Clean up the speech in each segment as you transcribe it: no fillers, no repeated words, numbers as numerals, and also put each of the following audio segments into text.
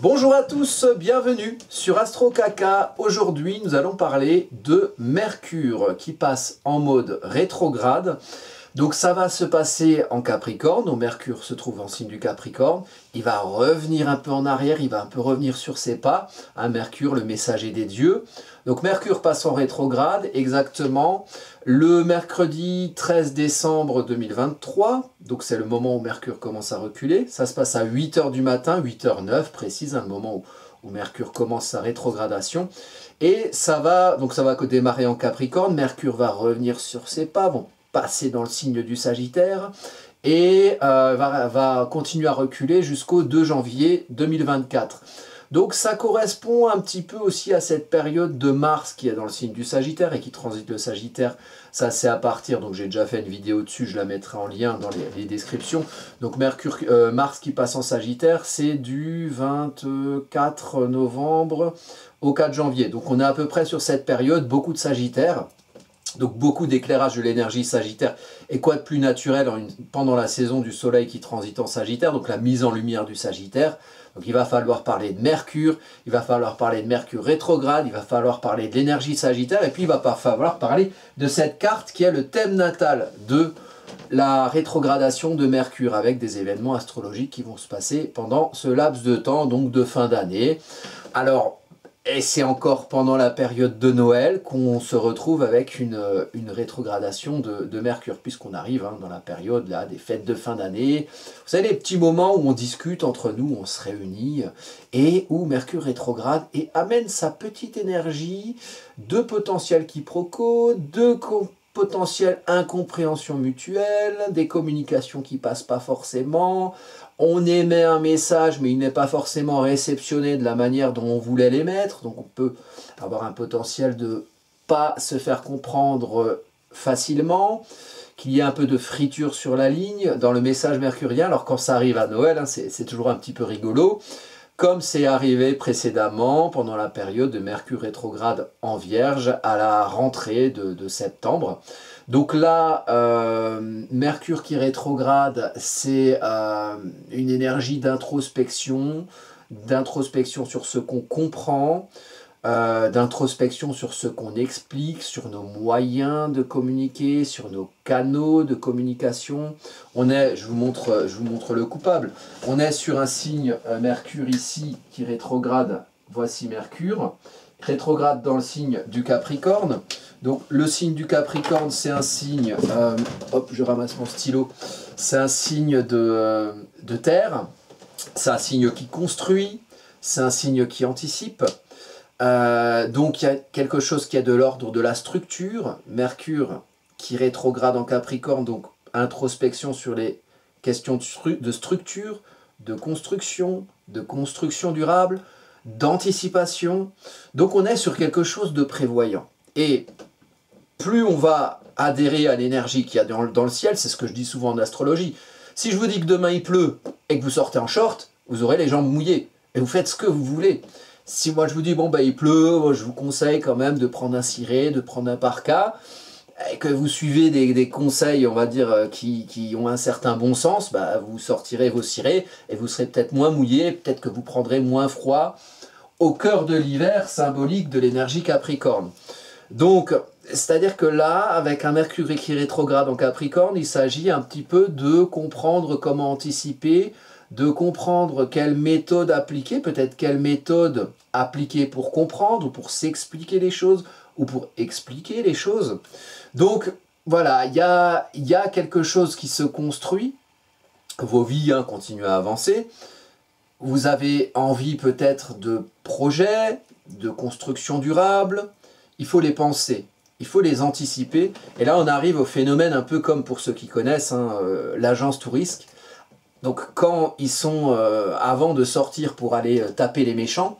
Bonjour à tous, bienvenue sur Astro Caca. Aujourd'hui, nous allons parler de Mercure qui passe en mode rétrograde. Donc ça va se passer en Capricorne, donc Mercure se trouve en signe du Capricorne. Il va revenir un peu en arrière, il va un peu revenir sur ses pas. Mercure, le messager des dieux. Donc Mercure passe en rétrograde exactement le mercredi 13 décembre 2023. Donc c'est le moment où Mercure commence à reculer. Ça se passe à 8 h du matin, 8 h 09 précise, le moment où Mercure commence sa rétrogradation. Et ça va démarrer en Capricorne. Mercure va revenir sur ses pas, passer dans le signe du Sagittaire et va continuer à reculer jusqu'au 2 janvier 2024. Donc ça correspond un petit peu aussi à cette période de Mars qui est dans le signe du Sagittaire et qui transite le Sagittaire. Ça c'est à partir, donc j'ai déjà fait une vidéo dessus, je la mettrai en lien dans les descriptions. Donc Mars qui passe en Sagittaire, c'est du 24 novembre au 4 janvier. Donc on est à peu près sur cette période, beaucoup de Sagittaire. Donc beaucoup d'éclairage de l'énergie Sagittaire. Et quoi de plus naturel pendant la saison du Soleil qui transite en Sagittaire, donc la mise en lumière du Sagittaire. Donc il va falloir parler de Mercure, il va falloir parler de Mercure rétrograde, il va falloir parler de l'énergie Sagittaire, et puis il va falloir parler de cette carte qui est le thème natal de la rétrogradation de Mercure, avec des événements astrologiques qui vont se passer pendant ce laps de temps, donc de fin d'année. Alors, et c'est encore pendant la période de Noël qu'on se retrouve avec une rétrogradation de Mercure, puisqu'on arrive dans la période là, des fêtes de fin d'année. Vous savez, les petits moments où on discute entre nous, on se réunit, et où Mercure rétrograde et amène sa petite énergie de potentiel quiproquo, de potentielle incompréhension mutuelle, des communications qui passent pas forcément. On émet un message, mais il n'est pas forcément réceptionné de la manière dont on voulait l'émettre. Donc on peut avoir un potentiel de pas se faire comprendre facilement, qu'il y ait un peu de friture sur la ligne dans le message mercurien. Alors quand ça arrive à Noël, c'est toujours un petit peu rigolo, comme c'est arrivé précédemment pendant la période de Mercure rétrograde en Vierge à la rentrée de septembre. Donc là, Mercure qui rétrograde, c'est une énergie d'introspection sur ce qu'on comprend, d'introspection sur ce qu'on explique, sur nos moyens de communiquer, sur nos canaux de communication. Je vous montre le coupable. On est sur un signe Mercure ici qui rétrograde. Voici Mercure. Rétrograde dans le signe du Capricorne. Donc le signe du Capricorne, c'est un signe, hop, je ramasse mon stylo, c'est un signe de terre, c'est un signe qui construit, c'est un signe qui anticipe. Donc il y a quelque chose qui est de l'ordre de la structure. Mercure qui rétrograde en Capricorne, donc introspection sur les questions de structure, de construction durable, d'anticipation. Donc on est sur quelque chose de prévoyant. Et plus on va adhérer à l'énergie qu'il y a dans le ciel, c'est ce que je dis souvent en astrologie. Si je vous dis que demain il pleut et que vous sortez en short, vous aurez les jambes mouillées. Et vous faites ce que vous voulez. Si moi je vous dis, bon il pleut, je vous conseille quand même de prendre un ciré, de prendre un parka, et que vous suivez des conseils, on va dire, qui ont un certain bon sens, vous sortirez vos cirés et vous serez peut-être moins mouillé, peut-être que vous prendrez moins froid au cœur de l'hiver symbolique de l'énergie Capricorne. Donc, c'est-à-dire que là, avec un Mercure qui rétrograde en Capricorne, il s'agit un petit peu de comprendre comment anticiper, de comprendre quelle méthode appliquer, peut-être quelle méthode appliquer pour comprendre, ou pour s'expliquer les choses, ou pour expliquer les choses. Donc, voilà, il y a quelque chose qui se construit, vos vies continuent à avancer, vous avez envie peut-être de projets, de construction durable, il faut les penser, il faut les anticiper. Et là, on arrive au phénomène un peu comme pour ceux qui connaissent l'agence Tourisque. Donc quand ils sont, avant de sortir pour aller taper les méchants,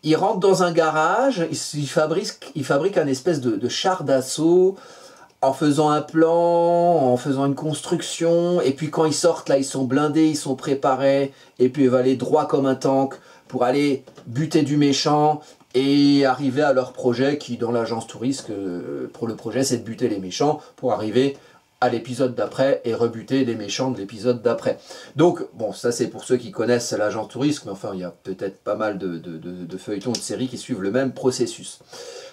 ils rentrent dans un garage, ils fabriquent un espèce de char d'assaut, en faisant un plan, en faisant une construction, et puis quand ils sortent là, ils sont blindés, ils sont préparés, et puis ils vont aller droit comme un tank pour aller buter du méchant, et arriver à leur projet qui, dans l'agence Tourisque, pour le projet, c'est de buter les méchants, pour arriver à l'épisode d'après et rebuter les méchants de l'épisode d'après. Donc, bon, ça c'est pour ceux qui connaissent l'agent touriste, mais enfin, il y a peut-être pas mal de feuilletons, de séries qui suivent le même processus.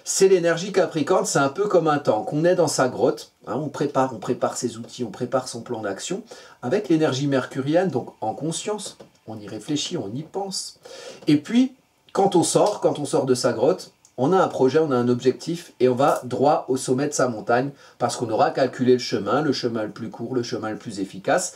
C'est l'énergie Capricorne, c'est un peu comme un tank. On est dans sa grotte, hein, on prépare ses outils, on prépare son plan d'action, avec l'énergie mercurienne, donc en conscience, on y réfléchit, on y pense. Et puis, quand on sort de sa grotte, on a un projet, on a un objectif, et on va droit au sommet de sa montagne, parce qu'on aura calculé le chemin le plus court, le chemin le plus efficace,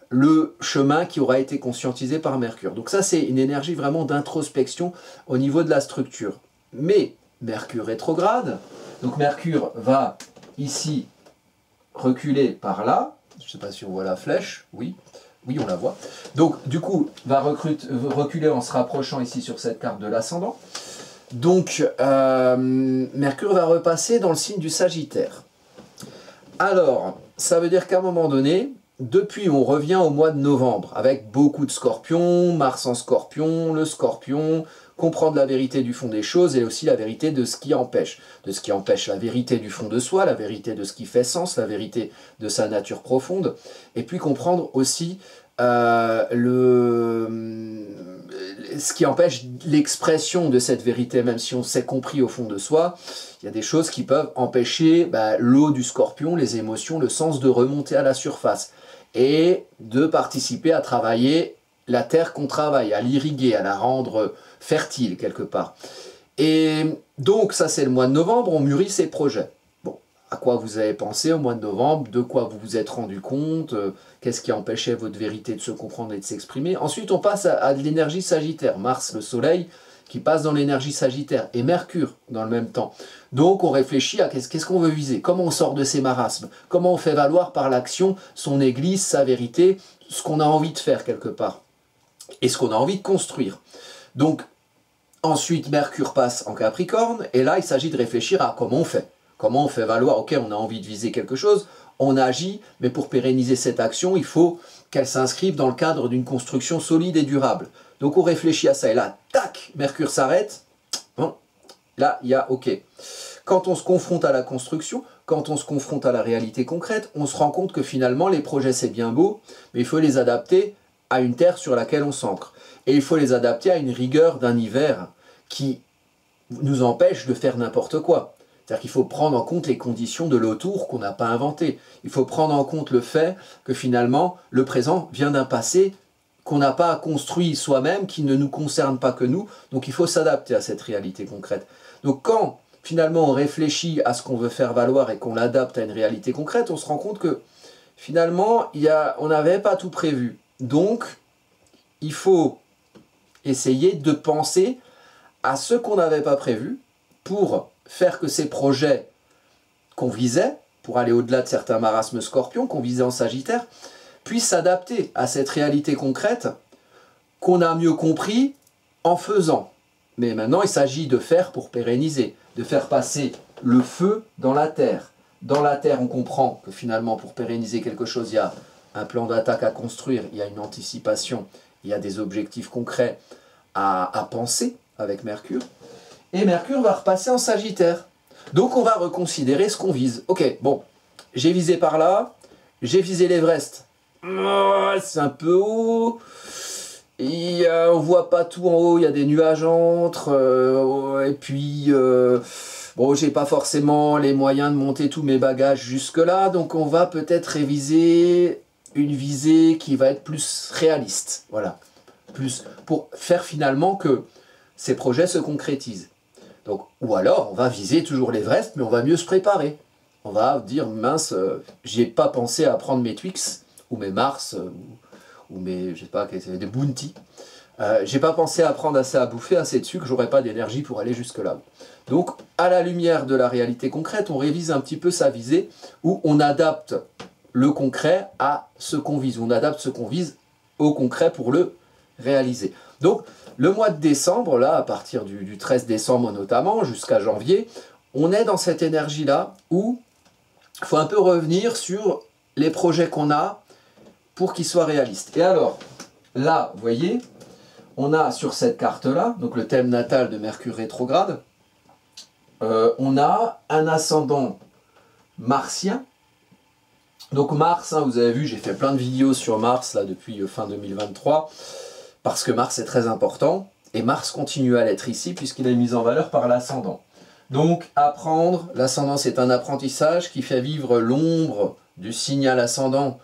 le chemin qui aura été conscientisé par Mercure. Donc ça, c'est une énergie vraiment d'introspection au niveau de la structure. Mais Mercure rétrograde, donc Mercure va ici reculer par là, je ne sais pas si on voit la flèche, oui, on la voit. Donc du coup, va reculer en se rapprochant ici sur cette carte de l'ascendant. Donc Mercure va repasser dans le signe du Sagittaire. Alors, ça veut dire qu'à un moment donné, depuis on revient au mois de novembre, avec beaucoup de scorpions, Mars en scorpion, le scorpion, comprendre la vérité du fond des choses et aussi la vérité de ce qui empêche. De ce qui empêche la vérité du fond de soi, la vérité de ce qui fait sens, la vérité de sa nature profonde, et puis comprendre aussi ce qui empêche l'expression de cette vérité, même si on s'est compris au fond de soi. Il y a des choses qui peuvent empêcher l'eau du scorpion, les émotions, le sens de remonter à la surface et de participer à travailler la terre qu'on travaille, à l'irriguer, à la rendre fertile quelque part. Et donc ça c'est le mois de novembre, on mûrit ses projets. Bon, à quoi vous avez pensé au mois de novembre, de quoi vous vous êtes rendu compte, qu'est-ce qui empêchait votre vérité de se comprendre et de s'exprimer. Ensuite on passe à de l'énergie sagittaire, Mars le soleil qui passe dans l'énergie sagittaire et Mercure dans le même temps. Donc on réfléchit à qu'est-ce qu'on veut viser, comment on sort de ces marasmes, comment on fait valoir par l'action son église, sa vérité, ce qu'on a envie de faire quelque part et ce qu'on a envie de construire. Donc ensuite Mercure passe en Capricorne et là il s'agit de réfléchir à comment on fait valoir, ok on a envie de viser quelque chose, on agit, mais pour pérenniser cette action il faut qu'elle s'inscrive dans le cadre d'une construction solide et durable. Donc on réfléchit à ça et là, tac, Mercure s'arrête, bon, là il y a ok. Quand on se confronte à la construction, quand on se confronte à la réalité concrète, on se rend compte que finalement les projets c'est bien beau, mais il faut les adapter à une terre sur laquelle on s'ancre. Et il faut les adapter à une rigueur d'un hiver qui nous empêche de faire n'importe quoi. C'est-à-dire qu'il faut prendre en compte les conditions de l'autour qu'on n'a pas inventé. Il faut prendre en compte le fait que finalement le présent vient d'un passé qu'on n'a pas construit soi-même, qui ne nous concerne pas que nous, donc il faut s'adapter à cette réalité concrète. Donc quand finalement on réfléchit à ce qu'on veut faire valoir et qu'on l'adapte à une réalité concrète, on se rend compte que finalement on n'avait pas tout prévu. Donc il faut essayer de penser à ce qu'on n'avait pas prévu pour faire que ces projets qu'on visait, pour aller au-delà de certains marasmes scorpions qu'on visait en Sagittaire, puissent s'adapter à cette réalité concrète qu'on a mieux compris en faisant. Mais maintenant, il s'agit de faire pour pérenniser, de faire passer le feu dans la terre. Dans la terre, on comprend que finalement, pour pérenniser quelque chose, il y a un plan d'attaque à construire, il y a une anticipation, il y a des objectifs concrets à penser avec Mercure. Et Mercure va repasser en Sagittaire. Donc on va reconsidérer ce qu'on vise. Ok, bon, j'ai visé par là, j'ai visé l'Everest. C'est un peu haut, on voit pas tout en haut, il y a des nuages entre, et puis bon, j'ai pas forcément les moyens de monter tous mes bagages jusque là, donc on va peut-être réviser une visée qui va être plus réaliste, voilà, plus pour faire finalement que ces projets se concrétisent. Donc, ou alors on va viser toujours l'Everest, mais on va mieux se préparer. On va dire mince, j'y ai pas pensé à prendre mes Twix ou mes Mars, ou mes, je sais pas, des Bounty. J'ai pas pensé à prendre assez à bouffer, assez de sucre, j'aurais pas d'énergie pour aller jusque là. Donc, à la lumière de la réalité concrète, on révise un petit peu sa visée, où on adapte le concret à ce qu'on vise. On adapte ce qu'on vise au concret pour le réaliser. Donc, le mois de décembre, là, à partir du 13 décembre notamment, jusqu'à janvier, on est dans cette énergie-là où il faut un peu revenir sur les projets qu'on a pour qu'ils soient réalistes. Et alors, là, vous voyez, on a sur cette carte-là, donc le thème natal de Mercure rétrograde, on a un ascendant martien Donc Mars, hein, vous avez vu, j'ai fait plein de vidéos sur Mars là depuis fin 2023, parce que Mars est très important, et Mars continue à l'être ici, puisqu'il est mis en valeur par l'ascendant. Donc apprendre, l'ascendant c'est un apprentissage qui fait vivre l'ombre du signal ascendant,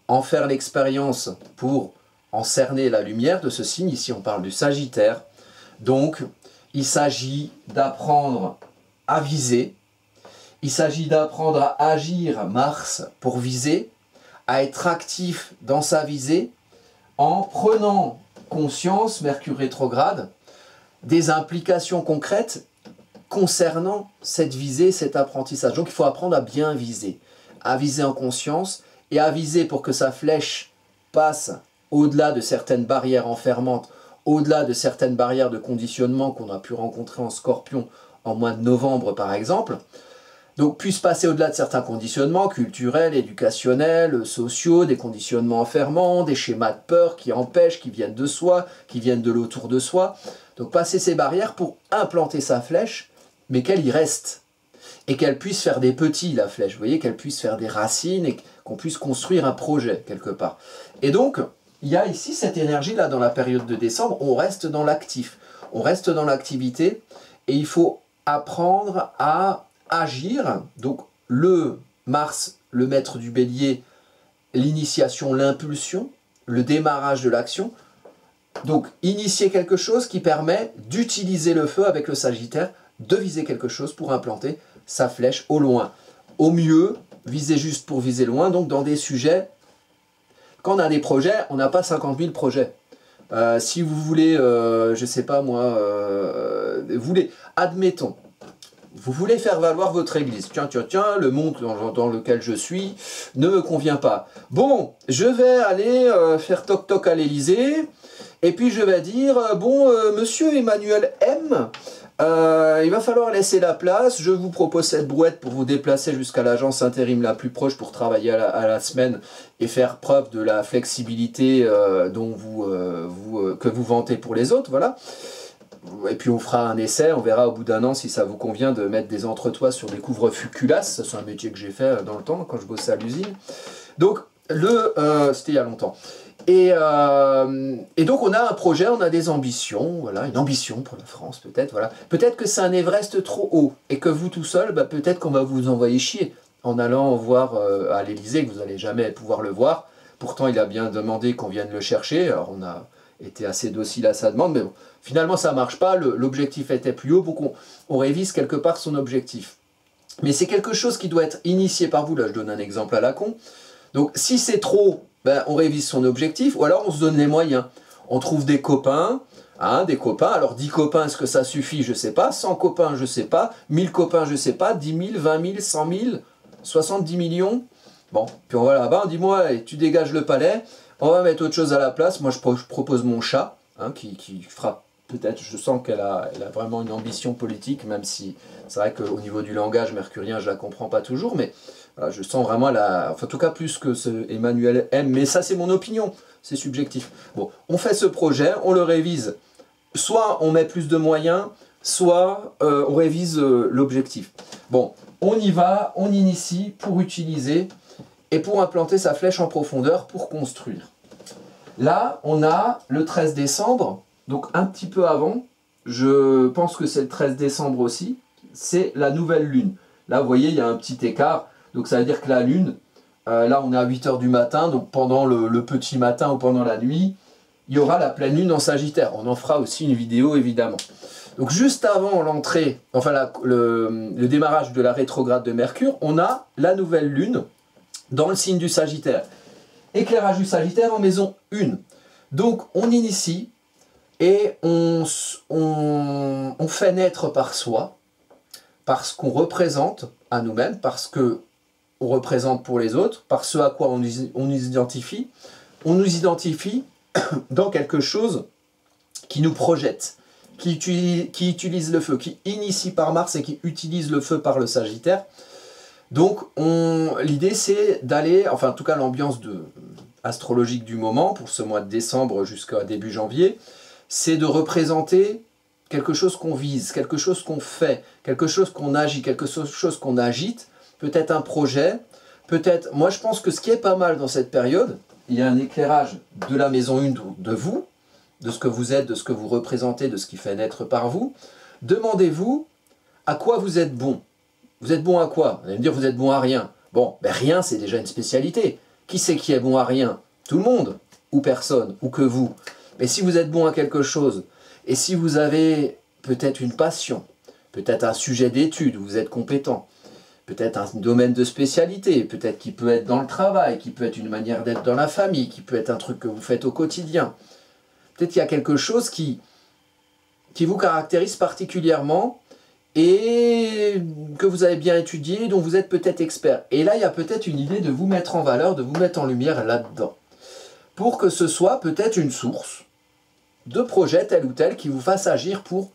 en faire l'expérience pour en cerner la lumière de ce signe. Ici on parle du Sagittaire. Donc il s'agit d'apprendre à viser, il s'agit d'apprendre à agir Mars pour viser, à être actif dans sa visée, en prenant conscience, Mercure rétrograde, des implications concrètes concernant cette visée, cet apprentissage. Donc il faut apprendre à bien viser, à viser en conscience, et à viser pour que sa flèche passe au-delà de certaines barrières enfermantes, au-delà de certaines barrières de conditionnement qu'on a pu rencontrer en Scorpion en mois de novembre par exemple. Donc puisse passer au-delà de certains conditionnements culturels, éducationnels, sociaux, des conditionnements enfermants, des schémas de peur qui empêchent, qui viennent de soi, qui viennent de l'autour de soi. Donc passer ces barrières pour implanter sa flèche, mais qu'elle y reste. Et qu'elle puisse faire des petits, la flèche, vous voyez, qu'elle puisse faire des racines et qu'on puisse construire un projet quelque part. Et donc, il y a ici cette énergie-là dans la période de décembre, on reste dans l'actif, on reste dans l'activité, et il faut apprendre à agir. Donc le Mars, le maître du bélier, l'initiation, l'impulsion, le démarrage de l'action. Donc initier quelque chose qui permet d'utiliser le feu avec le Sagittaire, de viser quelque chose pour implanter sa flèche au loin. Au mieux, viser juste pour viser loin, donc dans des sujets. Quand on a des projets, on n'a pas 50 000 projets. Si vous voulez, je ne sais pas moi, admettons, vous voulez faire valoir votre église. Tiens, le monde dans lequel je suis ne me convient pas. Bon, je vais aller faire toc-toc à l'Élysée, et puis je vais dire, monsieur Emmanuel M., il va falloir laisser la place, je vous propose cette brouette pour vous déplacer jusqu'à l'agence intérim la plus proche pour travailler à la semaine et faire preuve de la flexibilité que vous vantez pour les autres, voilà. Et puis on fera un essai, on verra au bout d'un an si ça vous convient de mettre des entretoits sur des couvre-fûts culasses. C'est un métier que j'ai fait dans le temps, quand je bossais à l'usine. Donc, c'était il y a longtemps. Et donc on a un projet, on a des ambitions, voilà, une ambition pour la France peut-être, voilà. Peut-être que c'est un Everest trop haut, et que vous tout seul, peut-être qu'on va vous envoyer chier en allant voir à l'Élysée, que vous n'allez jamais pouvoir le voir. Pourtant il a bien demandé qu'on vienne le chercher, alors on a été assez docile à sa demande, mais bon, finalement ça ne marche pas, l'objectif était plus haut, pour qu'on révise quelque part son objectif. Mais c'est quelque chose qui doit être initié par vous, là je donne un exemple à la con. Donc si c'est trop, on révise son objectif, ou alors on se donne les moyens. On trouve des copains, alors 10 copains, est-ce que ça suffit? Je ne sais pas. 100 copains, je ne sais pas. 1000 copains, je ne sais pas. 10 000, 20 000, 100 000, 70 millions. Bon, puis on va là-bas, on dit, moi, tu dégages le palais, on va mettre autre chose à la place. Moi, je propose mon chat, qui fera peut-être, je sens qu'elle a vraiment une ambition politique, même si c'est vrai qu'au niveau du langage mercurien, je ne la comprends pas toujours, mais voilà, je sens vraiment en tout cas plus que ce Emmanuel M, mais ça c'est mon opinion, c'est subjectif. Bon, on fait ce projet, on le révise, soit on met plus de moyens, soit on révise l'objectif. Bon, on y va, on initie pour utiliser et pour implanter sa flèche en profondeur pour construire. Là, on a le 13 décembre, donc un petit peu avant, je pense que c'est le 13 décembre aussi, c'est la nouvelle lune. Là, vous voyez, il y a un petit écart. Donc ça veut dire que la lune, là on est à 8 h du matin, donc pendant le petit matin ou pendant la nuit, il y aura la pleine lune en Sagittaire. On en fera aussi une vidéo évidemment. Donc juste avant l'entrée, enfin le démarrage de la rétrograde de Mercure, on a la nouvelle lune dans le signe du Sagittaire. Éclairage du Sagittaire en maison 1. Donc on initie et on fait naître par soi, parce qu'on représente à nous-mêmes, parce que on représente pour les autres, par ce à quoi on nous identifie dans quelque chose qui nous projette, qui utilise le feu, qui initie par Mars et qui utilise le feu par le Sagittaire. Donc l'idée c'est d'aller, enfin en tout cas l'ambiance astrologique du moment, pour ce mois de décembre jusqu'à début janvier, c'est de représenter quelque chose qu'on vise, quelque chose qu'on fait, quelque chose qu'on agit, quelque chose qu'on agite, peut-être un projet, peut-être, moi je pense que ce qui est pas mal dans cette période, il y a un éclairage de la maison 1 de vous, de ce que vous êtes, de ce que vous représentez, de ce qui fait naître par vous. Demandez-vous à quoi vous êtes bon. Vous êtes bon à quoi? Vous allez me dire, vous êtes bon à rien. Bon, ben rien, c'est déjà une spécialité. Qui c'est qui est bon à rien? Tout le monde, ou personne, ou que vous. Mais si vous êtes bon à quelque chose, et si vous avez peut-être une passion, peut-être un sujet d'étude où vous êtes compétent, peut-être un domaine de spécialité, peut-être qui peut être dans le travail, qui peut être une manière d'être dans la famille, qui peut être un truc que vous faites au quotidien. Peut-être qu'il y a quelque chose qui vous caractérise particulièrement et que vous avez bien étudié, dont vous êtes peut-être expert. Et là, il y a peut-être une idée de vous mettre en valeur, de vous mettre en lumière là-dedans. Pour que ce soit peut-être une source de projet tel ou tel qui vous fasse agir pour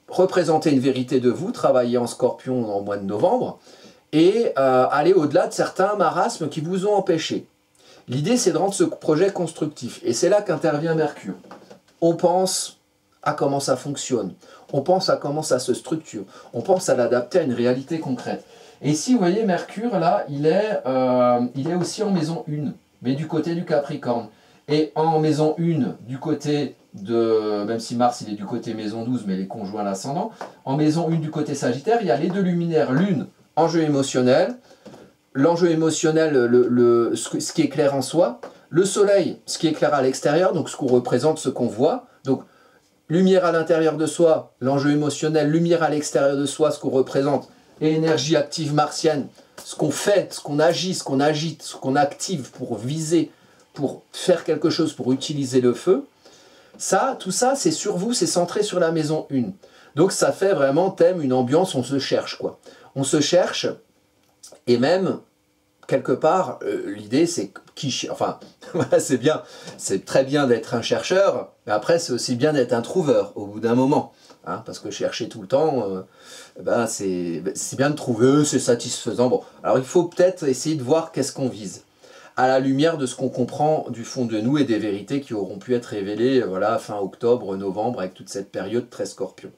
représenter une vérité de vous, travailler en Scorpion en mois de novembre, et aller au-delà de certains marasmes qui vous ont empêché. L'idée, c'est de rendre ce projet constructif. Et c'est là qu'intervient Mercure. On pense à comment ça fonctionne. On pense à comment ça se structure. On pense à l'adapter à une réalité concrète. Et ici, vous voyez, Mercure, là, il est aussi en maison 1, mais du côté du Capricorne. Et en maison 1, du côté de... Même si Mars, il est du côté maison 12, mais il est conjoint à l'ascendant. En maison 1, du côté Sagittaire, il y a les deux luminaires. Lune, enjeu émotionnel. L'enjeu émotionnel, ce qui est clair en soi. Le soleil, ce qui est clair à l'extérieur, donc ce qu'on représente, ce qu'on voit. Donc, lumière à l'intérieur de soi, l'enjeu émotionnel, lumière à l'extérieur de soi, ce qu'on représente, et énergie active martienne, ce qu'on fait, ce qu'on agit, ce qu'on agite, ce qu'on active pour viser, pour faire quelque chose, pour utiliser le feu. Ça, tout ça, c'est sur vous, c'est centré sur la maison 1. Donc ça fait vraiment thème, une ambiance, on se cherche, quoi. On se cherche, et même, quelque part, l'idée c'est enfin, voilà, c'est bien, c'est très bien d'être un chercheur, mais après c'est aussi bien d'être un trouveur au bout d'un moment, hein, parce que chercher tout le temps, ben, c'est bien de trouver, c'est satisfaisant. Bon, alors il faut peut-être essayer de voir qu'est-ce qu'on vise, à la lumière de ce qu'on comprend du fond de nous et des vérités qui auront pu être révélées, voilà, fin octobre, novembre, avec toute cette période très Scorpion.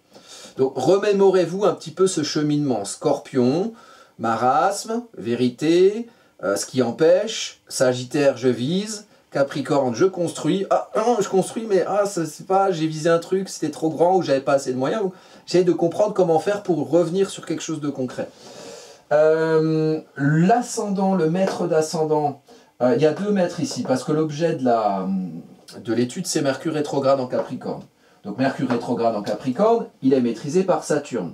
Donc remémorez-vous un petit peu ce cheminement, Scorpion, marasme, vérité, ce qui empêche, Sagittaire, je vise, Capricorne, je construis, ah non, je construis, mais ah, c'est pas, j'ai visé un truc, c'était trop grand, ou j'avais pas assez de moyens, j'essaie de comprendre comment faire pour revenir sur quelque chose de concret. L'ascendant, le maître d'ascendant, il y a deux maîtres ici, parce que l'objet de l'étude, c'est Mercure rétrograde en Capricorne. Donc Mercure rétrograde en Capricorne, il est maîtrisé par Saturne.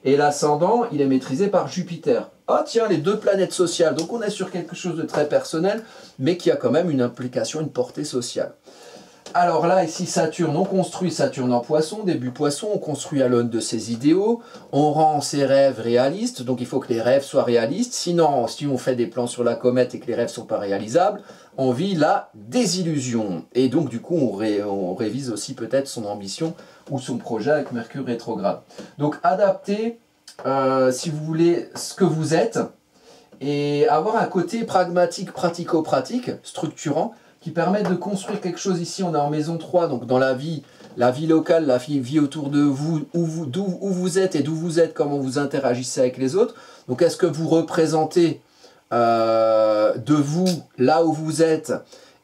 Et l'ascendant, il est maîtrisé par Jupiter. Ah tiens, les deux planètes sociales. Donc on est sur quelque chose de très personnel, mais qui a quand même une implication, une portée sociale. Alors là, ici, Saturne, on construit Saturne en Poisson, début Poisson, on construit à l'aune de ses idéaux, on rend ses rêves réalistes, donc il faut que les rêves soient réalistes, sinon, si on fait des plans sur la comète et que les rêves ne sont pas réalisables, on vit la désillusion. Et donc, du coup, on révise aussi peut-être son ambition ou son projet avec Mercure rétrograde. Donc, adapter, si vous voulez, ce que vous êtes, et avoir un côté pragmatique, pratico-pratique, structurant, qui permettent de construire quelque chose. Ici, on est en maison 3, donc dans la vie locale, la vie autour de vous, où vous êtes et d'où vous êtes, comment vous interagissez avec les autres. Donc, est-ce que vous représentez de vous, là où vous êtes,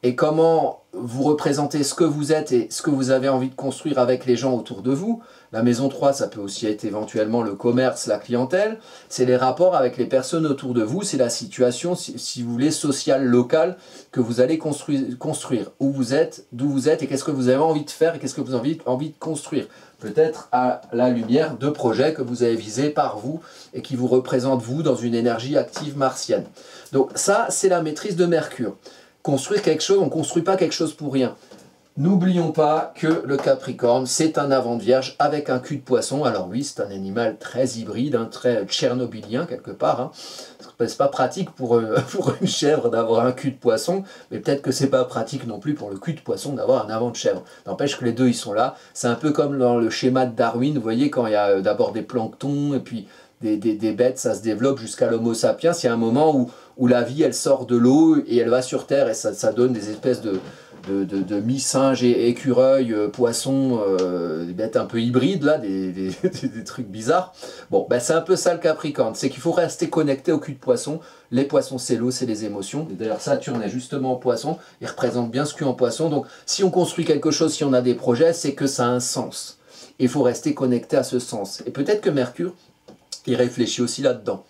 et comment vous représentez ce que vous êtes et ce que vous avez envie de construire avec les gens autour de vous. La maison 3, ça peut aussi être éventuellement le commerce, la clientèle. C'est les rapports avec les personnes autour de vous. C'est la situation, si vous voulez, sociale, locale, que vous allez construire. Où vous êtes, d'où vous êtes, et qu'est-ce que vous avez envie de faire, et qu'est-ce que vous avez envie de construire. Peut-être à la lumière de projets que vous avez visés par vous, et qui vous représentent, vous, dans une énergie active martienne. Donc ça, c'est la maîtrise de Mercure. Construire quelque chose, on ne construit pas quelque chose pour rien. N'oublions pas que le Capricorne, c'est un avant de Vierge avec un cul de poisson. Alors oui, c'est un animal très hybride, très tchernobylien quelque part. Hein. C'est pas pratique pour une chèvre d'avoir un cul de poisson, mais peut-être que c'est pas pratique non plus pour le cul de poisson d'avoir un avant de chèvre. N'empêche que les deux, ils sont là. C'est un peu comme dans le schéma de Darwin, vous voyez, quand il y a d'abord des planctons et puis des bêtes, ça se développe jusqu'à l'homo sapiens. Il y a un moment où la vie, elle sort de l'eau et elle va sur Terre et ça donne des espèces de mi-singe et écureuil, poisson, des bêtes un peu hybrides, là, des trucs bizarres. Bon, ben c'est un peu ça le Capricorne, c'est qu'il faut rester connecté au cul de poisson. Les poissons, c'est l'eau, c'est les émotions. Et d'ailleurs, Saturne est justement en poisson, il représente bien ce cul en poisson. Donc, si on construit quelque chose, si on a des projets, c'est que ça a un sens. Il faut rester connecté à ce sens. Et peut-être que Mercure, il réfléchit aussi là-dedans.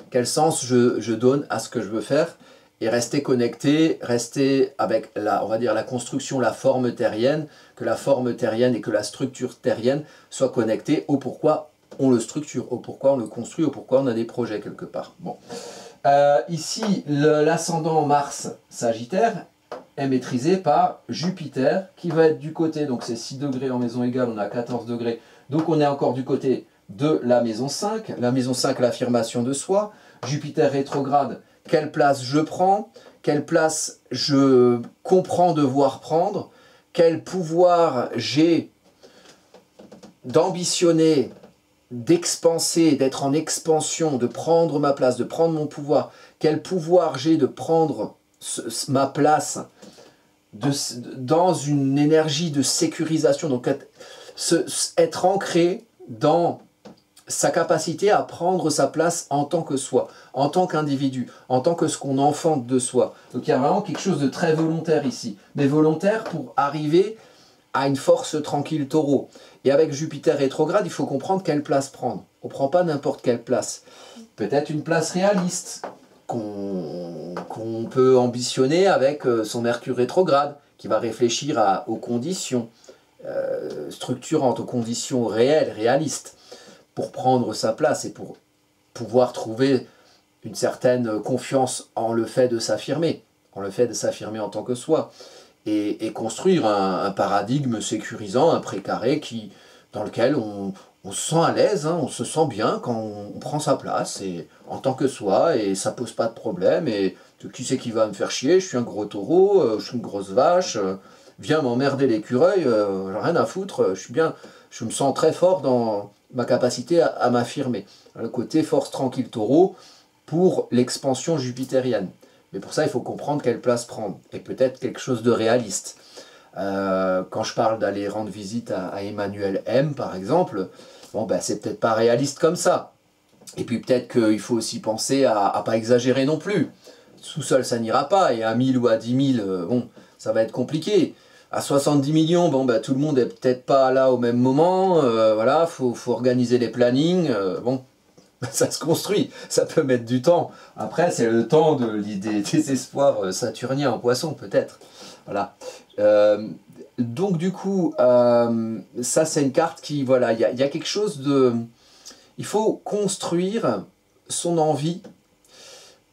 Quel sens je donne à ce que je veux faire? Et rester connecté, rester avec on va dire la construction, la forme terrienne, que la forme terrienne et que la structure terrienne soient connectées au pourquoi on le structure, au pourquoi on le construit, au pourquoi on a des projets quelque part. Bon. Ici, l'ascendant Mars Sagittaire est maîtrisé par Jupiter, qui va être du côté, donc c'est 6 degrés en maison égale, on a 14 degrés, donc on est encore du côté de la maison 5. La maison 5, l'affirmation de soi. Jupiter rétrograde, quelle place je prends, quelle place je comprends devoir prendre, quel pouvoir j'ai d'ambitionner, d'expanser, d'être en expansion, de prendre ma place, de prendre mon pouvoir, quel pouvoir j'ai de prendre ma place dans une énergie de sécurisation, donc être ancré dans sa capacité à prendre sa place en tant que soi, en tant qu'individu, en tant que ce qu'on enfante de soi. Donc il y a vraiment quelque chose de très volontaire ici, mais volontaire pour arriver à une force tranquille taureau. Et avec Jupiter rétrograde, il faut comprendre quelle place prendre. On ne prend pas n'importe quelle place. Peut-être une place réaliste, qu'on peut ambitionner avec son Mercure rétrograde, qui va réfléchir aux conditions structurantes, aux conditions réelles, réalistes, pour prendre sa place et pour pouvoir trouver une certaine confiance en le fait de s'affirmer, en tant que soi, et construire un paradigme sécurisant, un précaré dans lequel on se sent à l'aise, hein, on se sent bien quand on prend sa place et, en tant que soi, et ça pose pas de problème, et qui c'est qui va me faire chier, je suis un gros taureau, je suis une grosse vache, viens m'emmerder l'écureuil, j'ai rien à foutre, je me sens très fort dans ma capacité à m'affirmer. Le côté force tranquille taureau pour l'expansion jupitérienne. Mais pour ça, il faut comprendre quelle place prendre, et peut-être quelque chose de réaliste. Quand je parle d'aller rendre visite à Emmanuel M, par exemple, bon, ben, c'est peut-être pas réaliste comme ça. Et puis peut-être qu'il faut aussi penser à pas exagérer non plus. Sous-sol, ça n'ira pas, et à 1000 ou à 10 000, bon, ça va être compliqué. À 70 millions, bon, ben, tout le monde est peut-être pas là au même moment, voilà, faut organiser les plannings, bon, ça se construit, ça peut mettre du temps. Après, c'est le temps des espoirs saturniens en poisson, peut-être. Voilà. Donc, du coup, ça, c'est une carte qui, voilà, il y a quelque chose de... Il faut construire son envie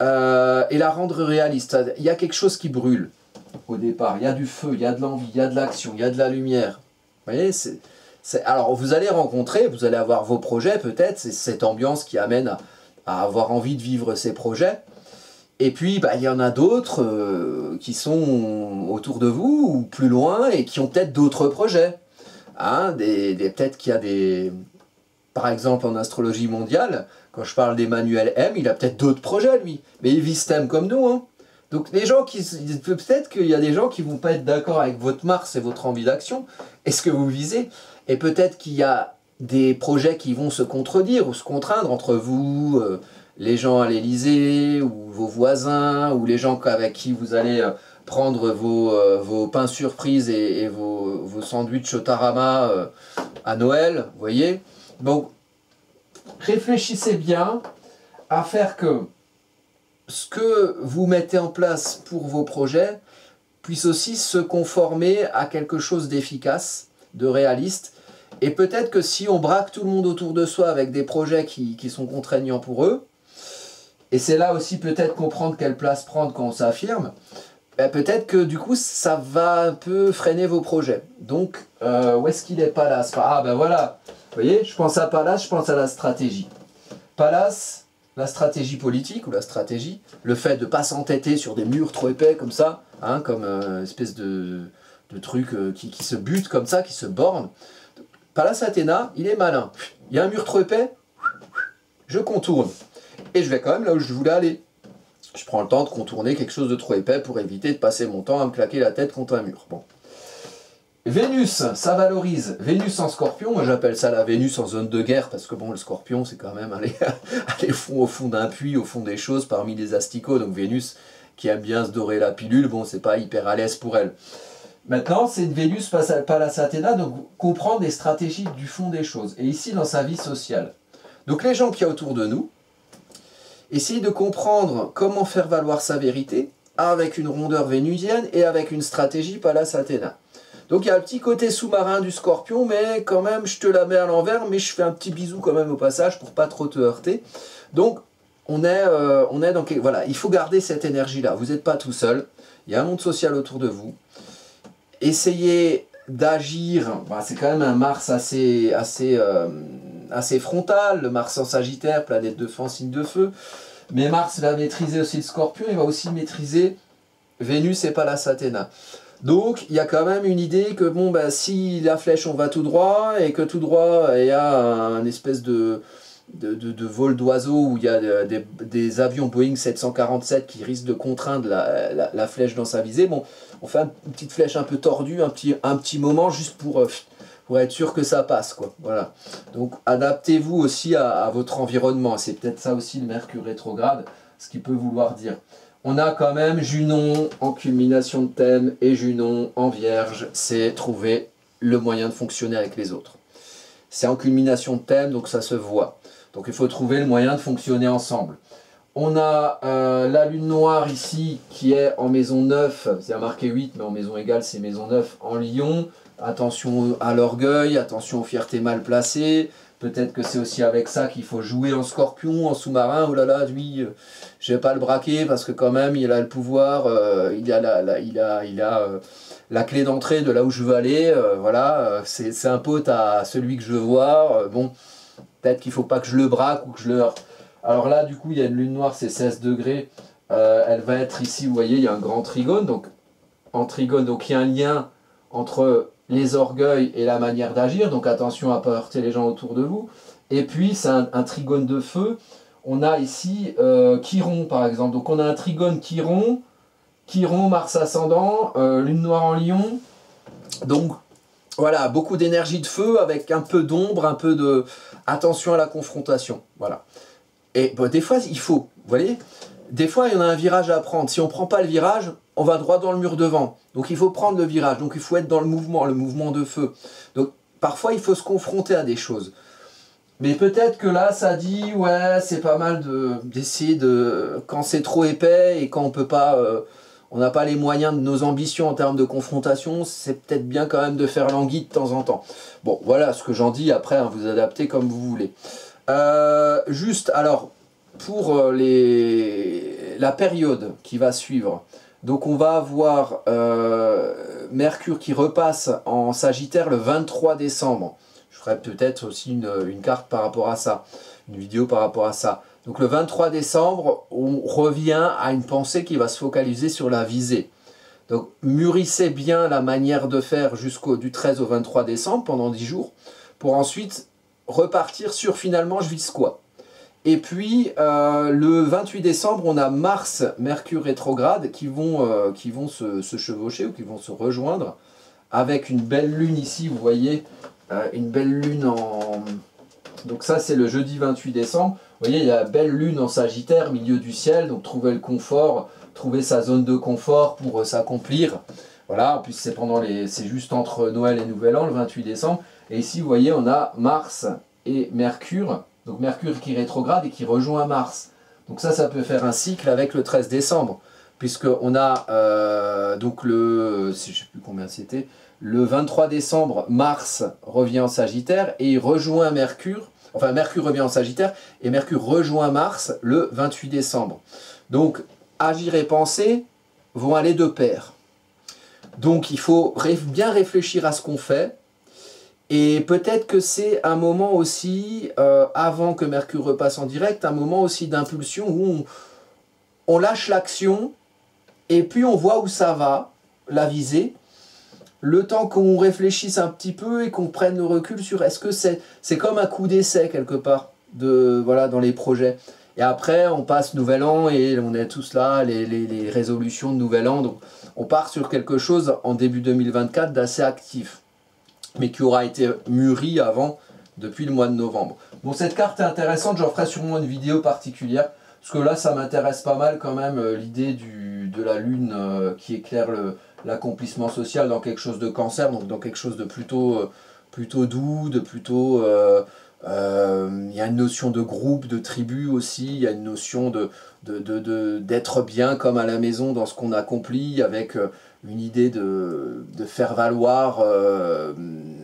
et la rendre réaliste. Il y a quelque chose qui brûle au départ. Il y a du feu, il y a de l'envie, il y a de l'action, il y a de la lumière. Vous voyez, alors, vous allez rencontrer, vous allez avoir vos projets peut-être, c'est cette ambiance qui amène à avoir envie de vivre ces projets. Et puis, bah, il y en a d'autres qui sont autour de vous ou plus loin et qui ont peut-être d'autres projets. Hein, peut-être qu'il y a des... Par exemple, en astrologie mondiale, quand je parle d'Emmanuel M, il a peut-être d'autres projets, lui. Mais il vit ce thème comme nous. Hein. Donc, les gens peut-être qu'il y a des gens qui ne vont pas être d'accord avec votre Mars et votre envie d'action et ce que vous visez. Et peut-être qu'il y a des projets qui vont se contredire ou se contraindre entre vous, les gens à l'Élysée, ou vos voisins, ou les gens avec qui vous allez prendre vos pains surprises et vos sandwichs au tarama à Noël, vous voyez. Donc, réfléchissez bien à faire que ce que vous mettez en place pour vos projets puisse aussi se conformer à quelque chose d'efficace, de réaliste. Et peut-être que si on braque tout le monde autour de soi avec des projets qui sont contraignants pour eux, et c'est là aussi peut-être comprendre quelle place prendre quand on s'affirme, ben peut-être que du coup ça va un peu freiner vos projets. Donc où est-ce qu'il est Pallas? Ah ben voilà, vous voyez, je pense à Pallas, je pense à la stratégie. Pallas, la stratégie politique ou la stratégie, le fait de ne pas s'entêter sur des murs trop épais comme ça, hein, comme une espèce de truc qui se bute comme ça, qui se borne. Pallas Athéna, il est malin. Il y a un mur trop épais, je contourne. Et je vais quand même là où je voulais aller. je prends le temps de contourner quelque chose de trop épais pour éviter de passer mon temps à me claquer la tête contre un mur. Bon. Vénus, ça valorise. Vénus en scorpion, moi j'appelle ça la Vénus en zone de guerre, parce que bon, le scorpion c'est quand même aller au fond d'un puits, au fond des choses, parmi les asticots, donc Vénus qui aime bien se dorer la pilule, bon c'est pas hyper à l'aise pour elle. Maintenant, c'est une Vénus Pallas Athéna, donc comprendre les stratégies du fond des choses, et ici dans sa vie sociale. Donc les gens qu'il y a autour de nous, essayent de comprendre comment faire valoir sa vérité, avec une rondeur vénusienne et avec une stratégie Pallas Athéna. Donc il y a un petit côté sous-marin du scorpion, mais quand même, je te la mets à l'envers, mais je fais un petit bisou quand même au passage pour pas trop te heurter. Donc on est dans... Voilà, il faut garder cette énergie-là. Vous n'êtes pas tout seul, il y a un monde social autour de vous. Essayez d'agir, bah, c'est quand même un Mars assez frontal, le Mars en Sagittaire, planète de feu, signe de feu. Mais Mars va maîtriser aussi le scorpion, il va aussi maîtriser Vénus et Pallas Athéna. Donc, il y a quand même une idée que, bon, ben, si la flèche, on va tout droit, et que tout droit, il y a un espèce de vol d'oiseaux où il y a des avions Boeing 747 qui risquent de contraindre la flèche dans sa visée, bon, on fait une petite flèche un peu tordue, un petit moment, juste pour être sûr que ça passe, quoi. Voilà. Donc, adaptez-vous aussi à votre environnement. C'est peut-être ça aussi le Mercure rétrograde, ce qui peut vouloir dire. On a quand même Junon en culmination de thème et Junon en Vierge, c'est trouver le moyen de fonctionner avec les autres. C'est en culmination de thème, donc ça se voit. Donc il faut trouver le moyen de fonctionner ensemble. On a la lune noire ici qui est en maison 9, c'est marqué 8, mais en maison égale c'est maison 9 en Lion. Attention à l'orgueil, attention aux fiertés mal placées. Peut-être que c'est aussi avec ça qu'il faut jouer en scorpion, en sous-marin. Oh là là, lui, je vais pas le braquer parce que quand même, il a le pouvoir, il a la clé d'entrée de là où je veux aller. Voilà, c'est un pote à celui que je veux voir. Bon, peut-être qu'il faut pas que je le braque ou que je le heurte. Alors là, du coup, il y a une lune noire, c'est 16 degrés. Elle va être ici, vous voyez, il y a un grand trigone. Donc, en trigone, donc il y a un lien entre les orgueils et la manière d'agir, donc attention à ne pas heurter les gens autour de vous. Et puis c'est un trigone de feu. On a ici Chiron par exemple, donc on a un trigone Chiron, Mars ascendant, lune noire en Lion. Donc voilà, beaucoup d'énergie de feu avec un peu d'ombre, un peu de attention à la confrontation. Voilà. Et bon, des fois il faut, vous voyez, des fois il y en a un virage à prendre. Si on ne prend pas le virage, on va droit dans le mur devant. Donc il faut prendre le virage, donc il faut être dans le mouvement de feu. Donc parfois il faut se confronter à des choses. Mais peut-être que là ça dit, ouais, c'est pas mal d'essayer de... Quand c'est trop épais et quand on peut pas... on n'a pas les moyens de nos ambitions en termes de confrontation, c'est peut-être bien quand même de faire languir de temps en temps. Bon, voilà ce que j'en dis, après hein, vous adaptez comme vous voulez. Juste, alors, pour la période qui va suivre, donc on va avoir Mercure qui repasse en Sagittaire le 23 décembre. Je ferai peut-être aussi une carte par rapport à ça, une vidéo par rapport à ça. Donc le 23 décembre, on revient à une pensée qui va se focaliser sur la visée. Donc mûrissez bien la manière de faire du 13 au 23 décembre, pendant 10 jours, pour ensuite repartir sur finalement je vise quoi. Et puis le 28 décembre, on a Mars, Mercure rétrograde qui vont se chevaucher ou qui vont se rejoindre avec une belle lune ici, vous voyez, une belle lune en... Donc ça c'est le jeudi 28 décembre. Vous voyez, il y a la belle lune en Sagittaire, milieu du ciel, donc trouver le confort, trouver sa zone de confort pour s'accomplir. Voilà, en plus c'est juste entre Noël et Nouvel An, le 28 décembre. Et ici, vous voyez, on a Mars et Mercure. Donc Mercure qui rétrograde et qui rejoint Mars. Donc ça peut faire un cycle avec le 13 décembre. Puisqu'on a donc je ne sais plus combien c'était, le 23 décembre, Mars revient en Sagittaire et il rejoint Mercure. Enfin, Mercure revient en Sagittaire et Mercure rejoint Mars le 28 décembre. Donc, agir et penser vont aller de pair. Donc, il faut bien réfléchir à ce qu'on fait. Et peut-être que c'est un moment aussi, avant que Mercure repasse en direct, un moment aussi d'impulsion où on lâche l'action et puis on voit où ça va, la visée, le temps qu'on réfléchisse un petit peu et qu'on prenne le recul sur est-ce que c'est comme un coup d'essai quelque part voilà, dans les projets. Et après, on passe Nouvel An et on est tous là, les résolutions de Nouvel An. Donc, on part sur quelque chose en début 2024 d'assez actif, mais qui aura été mûri avant, depuis le mois de novembre. Bon, cette carte est intéressante, j'en ferai sûrement une vidéo particulière, parce que là, ça m'intéresse pas mal quand même, l'idée de la lune qui éclaire l'accomplissement social dans quelque chose de cancer, donc dans quelque chose de plutôt doux, de plutôt... il y a une notion de groupe, de tribu aussi, il y a une notion d'être bien comme à la maison dans ce qu'on accomplit, avec une idée de faire valoir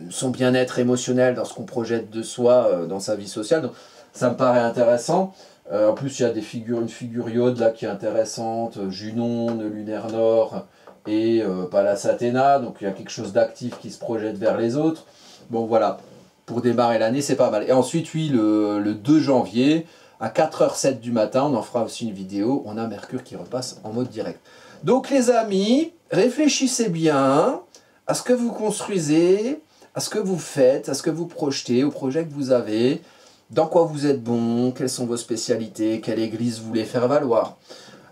son bien-être émotionnel dans ce qu'on projette de soi dans sa vie sociale. Donc, ça me paraît intéressant. En plus, il y a une figure iode là qui est intéressante, Junon, le lunaire nord et Pallas Athéna, donc il y a quelque chose d'actif qui se projette vers les autres. Bon voilà, pour démarrer l'année, c'est pas mal. Et ensuite, oui, le 2 janvier, à 4h07 du matin, on en fera aussi une vidéo, on a Mercure qui repasse en mode direct. Donc les amis, réfléchissez bien à ce que vous construisez, à ce que vous faites, à ce que vous projetez, au projet que vous avez, dans quoi vous êtes bon, quelles sont vos spécialités, quelle église vous voulez faire valoir.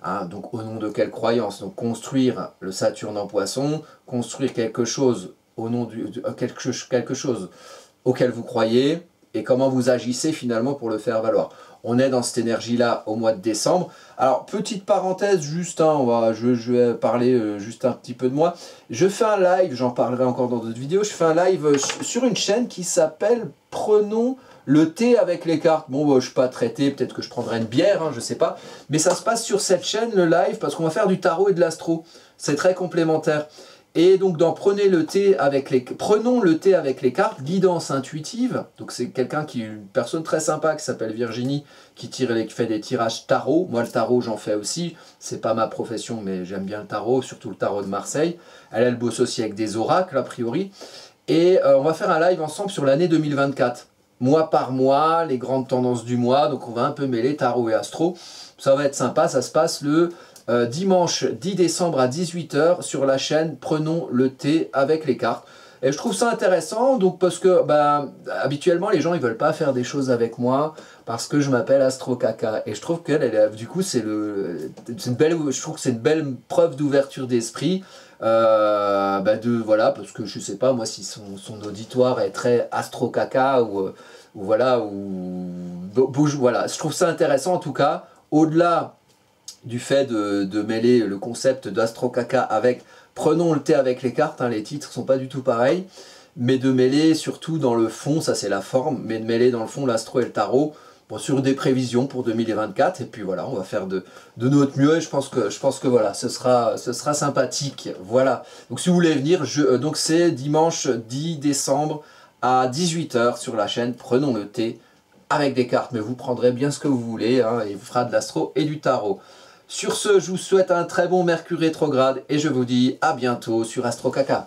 Hein, donc au nom de quelle croyance? Donc construire le Saturne en Poisson, construire quelque chose au nom quelque chose auquel vous croyez et comment vous agissez finalement pour le faire valoir. On est dans cette énergie-là au mois de décembre. Alors, petite parenthèse, juste, hein, je vais parler juste un petit peu de moi. Je fais un live, j'en parlerai encore dans d'autres vidéos, je fais un live sur une chaîne qui s'appelle « Prenons le thé avec les cartes ». Bon, je ne suis pas traité, peut-être que je prendrai une bière, hein, je ne sais pas. Mais ça se passe sur cette chaîne, le live, parce qu'on va faire du tarot et de l'astro. C'est très complémentaire. Et donc dans Prenons le thé avec les cartes, guidance intuitive. Donc c'est une personne très sympa qui s'appelle Virginie, qui fait des tirages tarot. Moi le tarot j'en fais aussi, c'est pas ma profession mais j'aime bien le tarot, surtout le tarot de Marseille. Elle bosse aussi avec des oracles a priori. Et on va faire un live ensemble sur l'année 2024. Mois par mois, les grandes tendances du mois. Donc on va un peu mêler tarot et astro. Ça va être sympa, ça se passe le... dimanche 10 décembre à 18h sur la chaîne Prenons le thé avec les cartes. Et je trouve ça intéressant donc parce que habituellement les gens ils veulent pas faire des choses avec moi parce que je m'appelle Astro Kaka et je trouve que du coup je trouve que c'est une belle preuve d'ouverture d'esprit voilà parce que je sais pas moi si son auditoire est très Astro Kaka voilà je trouve ça intéressant en tout cas au-delà du fait de mêler le concept d'Astro Kaka avec Prenons le thé avec les cartes, hein, les titres sont pas du tout pareils, mais de mêler surtout dans le fond, ça c'est la forme, mais de mêler dans le fond l'astro et le tarot, bon, sur des prévisions pour 2024, et puis voilà, on va faire de notre mieux, et je pense que voilà, ce sera sympathique, voilà. Donc si vous voulez venir, donc c'est dimanche 10 décembre à 18h sur la chaîne Prenons le thé avec des cartes, mais vous prendrez bien ce que vous voulez, hein, et vous fera de l'astro et du tarot. Sur ce, je vous souhaite un très bon Mercure rétrograde et je vous dis à bientôt sur Astro Kaka.